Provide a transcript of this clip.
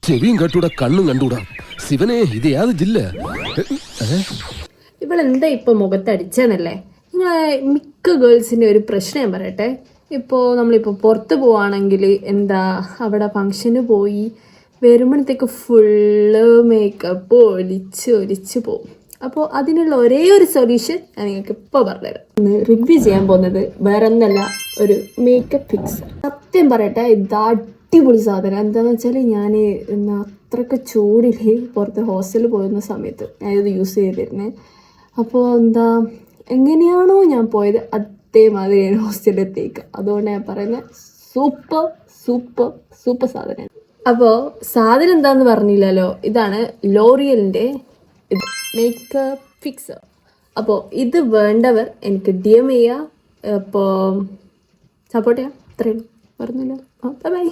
ചെവിയും കട്ടൂടാ കണ്ണും കണ്ടൂടാ ശിവനെ ഇത് യാത് ജില്ല ഇവളെന്താ ഇപ്പൊ മുഖത്തടിച്ചെന്നല്ലേ. നിങ്ങളെ മിക്ക ഗേൾസിന്റെ ഒരു പ്രശ്നം ഞാൻ പറയട്ടെ. ഇപ്പോൾ നമ്മളിപ്പോൾ പുറത്ത് പോവാണെങ്കിൽ എന്താ അവിടെ ഫങ്ഷന് പോയി വരുമ്പോഴത്തേക്ക് ഫുള്ള് മേക്കപ്പ് ഒലിച്ച് പോവും. അപ്പോൾ അതിനുള്ള ഒരേ ഒരു സൊല്യൂഷൻ ഞാൻ നിങ്ങൾക്ക് ഇപ്പോൾ പറഞ്ഞുതരാം. ഇന്ന് റിവ്യൂ ചെയ്യാൻ പോകുന്നത് വേറെ ഒന്നല്ല, ഒരു മേക്കപ്പ് ഫിക്സ്. സത്യം പറയട്ടെ, ഇത് അടിപൊളി സാധനം. എന്താണെന്ന് വെച്ചാൽ ഞാൻ അത്രയ്ക്ക് ചൂടിൽ പുറത്ത് ഹോസ്റ്റലിൽ പോകുന്ന സമയത്ത് ഞാനിത് യൂസ് ചെയ്തിരുന്നത്. അപ്പോൾ എന്താ എങ്ങനെയാണോ ഞാൻ പോയത് അതേമാതിരിയാണ് ഹോസ്റ്റലിലെത്തേക്ക്. അതുകൊണ്ട് ഞാൻ പറയുന്നത് സൂപ്പർ സൂപ്പർ സൂപ്പർ സാധനമാണ്. അപ്പോൾ സാധനം എന്താണെന്ന് പറഞ്ഞില്ലല്ലോ, ഇതാണ് ലോറിയലിൻ്റെ ഇത് മേക്കപ്പ് ഫിക്സർ. അപ്പോൾ ഇത് വേണ്ടവർ എനിക്ക് DM ചെയ്യുക. അപ്പോൾ സപ്പോർട്ട് ചെയ്യാം. അത്രയും പറഞ്ഞില്ല. ബൈ.